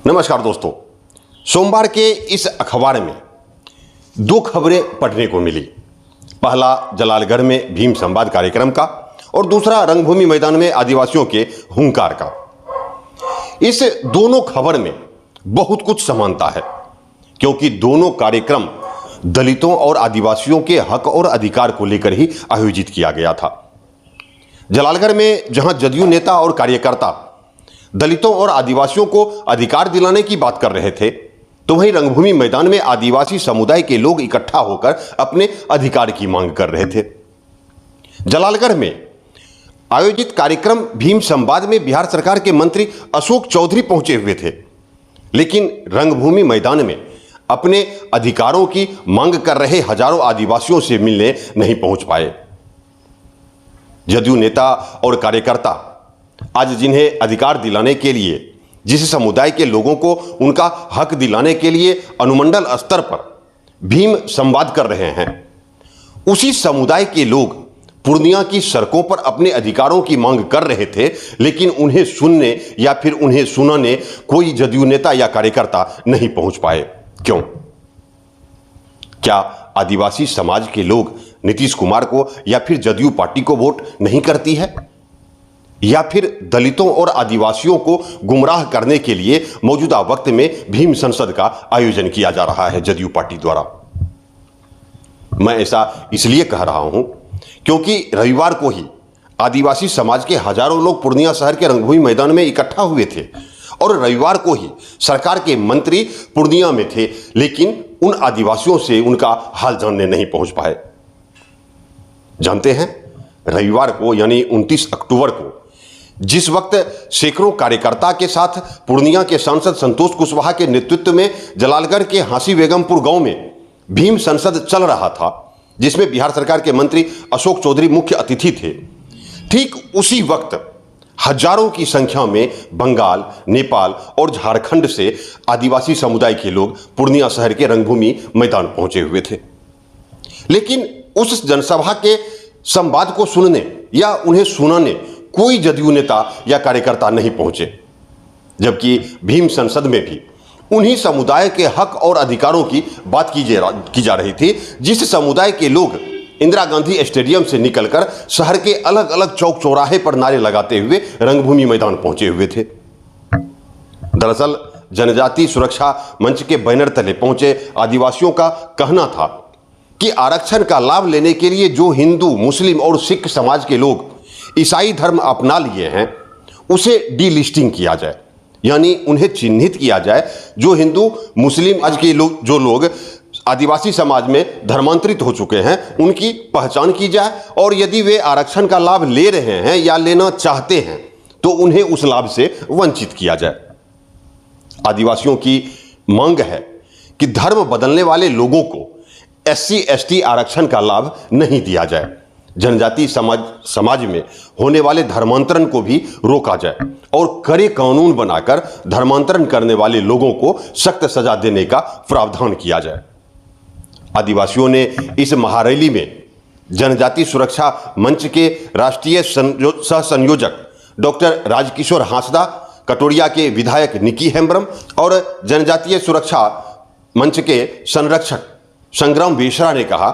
नमस्कार दोस्तों, सोमवार के इस अखबार में दो खबरें पढ़ने को मिली। पहला जलालगढ़ में भीम संवाद कार्यक्रम का और दूसरा रंगभूमि मैदान में आदिवासियों के हुंकार का। इस दोनों खबर में बहुत कुछ समानता है, क्योंकि दोनों कार्यक्रम दलितों और आदिवासियों के हक और अधिकार को लेकर ही आयोजित किया गया था। जलालगढ़ में जहां जदयू नेता और कार्यकर्ता दलितों और आदिवासियों को अधिकार दिलाने की बात कर रहे थे, तो वहीं रंगभूमि मैदान में आदिवासी समुदाय के लोग इकट्ठा होकर अपने अधिकार की मांग कर रहे थे। जलालगढ़ में आयोजित कार्यक्रम भीम संवाद में बिहार सरकार के मंत्री अशोक चौधरी पहुंचे हुए थे, लेकिन रंगभूमि मैदान में अपने अधिकारों की मांग कर रहे हजारों आदिवासियों से मिलने नहीं पहुंच पाए। जदयू नेता और कार्यकर्ता आज जिन्हें अधिकार दिलाने के लिए, जिस समुदाय के लोगों को उनका हक दिलाने के लिए अनुमंडल स्तर पर भीम संवाद कर रहे हैं, उसी समुदाय के लोग पूर्णिया की सड़कों पर अपने अधिकारों की मांग कर रहे थे, लेकिन उन्हें सुनने या फिर उन्हें सुनाने कोई जदयू नेता या कार्यकर्ता नहीं पहुंच पाए। क्यों? क्या आदिवासी समाज के लोग नीतीश कुमार को या फिर जदयू पार्टी को वोट नहीं करती है, या फिर दलितों और आदिवासियों को गुमराह करने के लिए मौजूदा वक्त में भीम संसद का आयोजन किया जा रहा है जदयू पार्टी द्वारा? मैं ऐसा इसलिए कह रहा हूं क्योंकि रविवार को ही आदिवासी समाज के हजारों लोग पूर्णिया शहर के रंगभूमि मैदान में इकट्ठा हुए थे और रविवार को ही सरकार के मंत्री पूर्णिया में थे, लेकिन उन आदिवासियों से उनका हाल जानने नहीं पहुंच पाए। जानते हैं, रविवार को यानी 29 अक्टूबर को जिस वक्त सैकड़ों कार्यकर्ता के साथ पूर्णिया के सांसद संतोष कुशवाहा के नेतृत्व में जलालगढ़ के हांसी बेगमपुर गांव में भीम संसद चल रहा था, जिसमें बिहार सरकार के मंत्री अशोक चौधरी मुख्य अतिथि थे, ठीक उसी वक्त हजारों की संख्या में बंगाल, नेपाल और झारखंड से आदिवासी समुदाय के लोग पूर्णिया शहर के रंगभूमि मैदान पहुंचे हुए थे। लेकिन उस जनसभा के संवाद को सुनने या उन्हें सुनाने कोई जदयू नेता या कार्यकर्ता नहीं पहुंचे, जबकि भीम संसद में भी उन्हीं समुदाय के हक और अधिकारों की बात की जा रही थी, जिस समुदाय के लोग इंदिरा गांधी स्टेडियम से निकलकर शहर के अलग अलग चौक चौराहे पर नारे लगाते हुए रंगभूमि मैदान पहुंचे हुए थे। दरअसल जनजाति सुरक्षा मंच के बैनर तले पहुंचे आदिवासियों का कहना था कि आरक्षण का लाभ लेने के लिए जो हिंदू, मुस्लिम और सिख समाज के लोग ईसाई धर्म अपना लिए हैं, उसे डीलिस्टिंग किया जाए, यानी उन्हें चिन्हित किया जाए। जो हिंदू, मुस्लिम आज के लोग, जो लोग आदिवासी समाज में धर्मांतरित हो चुके हैं, उनकी पहचान की जाए और यदि वे आरक्षण का लाभ ले रहे हैं या लेना चाहते हैं तो उन्हें उस लाभ से वंचित किया जाए। आदिवासियों की मांग है कि धर्म बदलने वाले लोगों को SC ST आरक्षण का लाभ नहीं दिया जाए। जनजाति समाज में होने वाले धर्मांतरण को भी रोका जाए और कड़े कानून बनाकर धर्मांतरण करने वाले लोगों को सख्त सजा देने का प्रावधान किया जाए। आदिवासियों ने इस महारैली में जनजाति सुरक्षा मंच के राष्ट्रीय सह संयोजक डॉक्टर राजकिशोर हांसदा, कटोरिया के विधायक निकी हेम्ब्रम और जनजातीय सुरक्षा मंच के संरक्षक संग्राम बेसरा ने कहा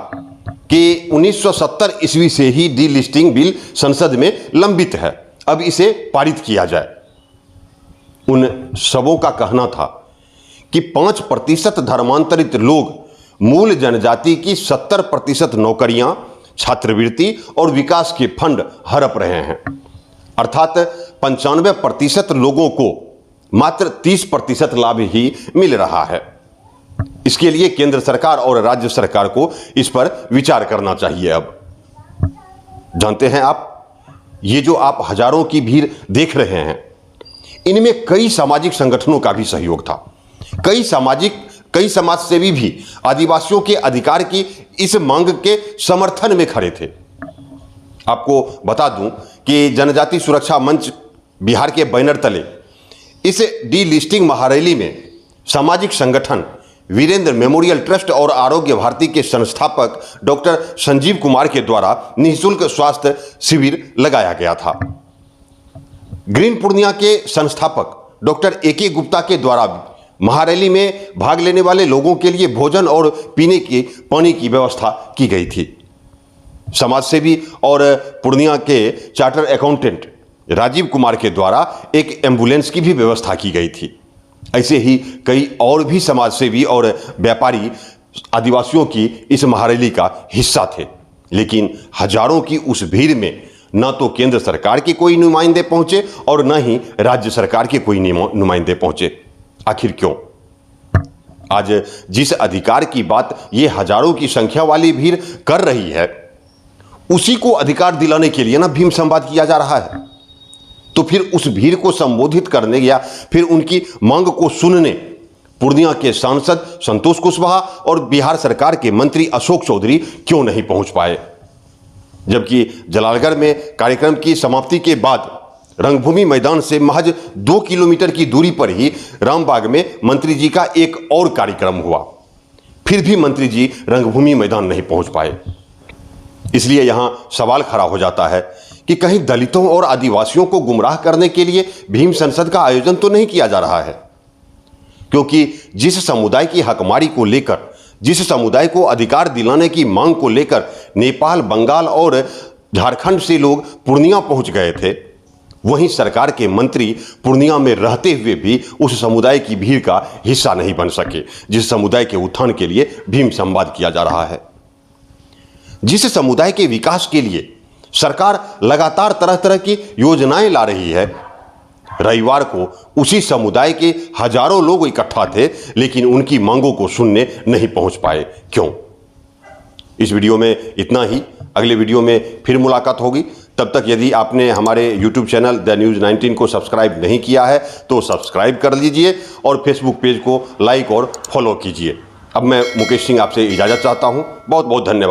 कि 1970 ईस्वी से ही डीलिस्टिंग बिल संसद में लंबित है, अब इसे पारित किया जाए। उन सबों का कहना था कि 5% धर्मांतरित लोग मूल जनजाति की 70% नौकरियां, छात्रवृत्ति और विकास के फंड हड़प रहे हैं, अर्थात 95% लोगों को मात्र 30% लाभ ही मिल रहा है। इसके लिए केंद्र सरकार और राज्य सरकार को इस पर विचार करना चाहिए। अब जानते हैं आप, ये जो आप हजारों की भीड़ देख रहे हैं, इनमें कई सामाजिक संगठनों का भी सहयोग था। कई समाजसेवी भी आदिवासियों के अधिकार की इस मांग के समर्थन में खड़े थे। आपको बता दूं कि जनजाति सुरक्षा मंच बिहार के बैनर तले इस डीलिस्टिंग महारैली में सामाजिक संगठन वीरेंद्र मेमोरियल ट्रस्ट और आरोग्य भारती के संस्थापक डॉक्टर संजीव कुमार के द्वारा निःशुल्क स्वास्थ्य शिविर लगाया गया था। ग्रीन पूर्णिया के संस्थापक डॉक्टर ए.के. गुप्ता के द्वारा महारैली में भाग लेने वाले लोगों के लिए भोजन और पीने की पानी की व्यवस्था की गई थी। समाजसेवी और पूर्णिया के चार्टर अकाउंटेंट राजीव कुमार के द्वारा एक एम्बुलेंस की भी व्यवस्था की गई थी। ऐसे ही कई और भी समाजसेवी और व्यापारी आदिवासियों की इस महारैली का हिस्सा थे, लेकिन हजारों की उस भीड़ में न तो केंद्र सरकार के कोई नुमाइंदे पहुंचे और न ही राज्य सरकार के कोई नुमाइंदे पहुंचे। आखिर क्यों? आज जिस अधिकार की बात ये हजारों की संख्या वाली भीड़ कर रही है, उसी को अधिकार दिलाने के लिए ना भीम संवाद किया जा रहा है। तो फिर उस भीड़ को संबोधित करने या फिर उनकी मांग को सुनने पूर्णिया के सांसद संतोष कुशवाहा और बिहार सरकार के मंत्री अशोक चौधरी क्यों नहीं पहुंच पाए? जबकि जलालगढ़ में कार्यक्रम की समाप्ति के बाद रंगभूमि मैदान से महज 2 किलोमीटर की दूरी पर ही रामबाग में मंत्री जी का एक और कार्यक्रम हुआ, फिर भी मंत्री जी रंगभूमि मैदान नहीं पहुंच पाए। इसलिए यहां सवाल खड़ा हो जाता है कि कहीं दलितों और आदिवासियों को गुमराह करने के लिए भीम संसद का आयोजन तो नहीं किया जा रहा है, क्योंकि जिस समुदाय की हकमारी को लेकर, जिस समुदाय को अधिकार दिलाने की मांग को लेकर नेपाल, बंगाल और झारखंड से लोग पूर्णिया पहुंच गए थे, वहीं सरकार के मंत्री पूर्णिया में रहते हुए भी उस समुदाय की भीड़ का हिस्सा नहीं बन सके, जिस समुदाय के उत्थान के लिए भीम संवाद किया जा रहा है। जिस समुदाय के विकास के लिए सरकार लगातार तरह तरह की योजनाएं ला रही है, रविवार को उसी समुदाय के हजारों लोग इकट्ठा थे, लेकिन उनकी मांगों को सुनने नहीं पहुंच पाए। क्यों? इस वीडियो में इतना ही। अगले वीडियो में फिर मुलाकात होगी। तब तक यदि आपने हमारे YouTube चैनल द न्यूज़ 19 को सब्सक्राइब नहीं किया है तो सब्सक्राइब कर लीजिए और फेसबुक पेज को लाइक और फॉलो कीजिए। अब मैं मुकेश सिंह आपसे इजाज़त चाहता हूँ। बहुत बहुत धन्यवाद।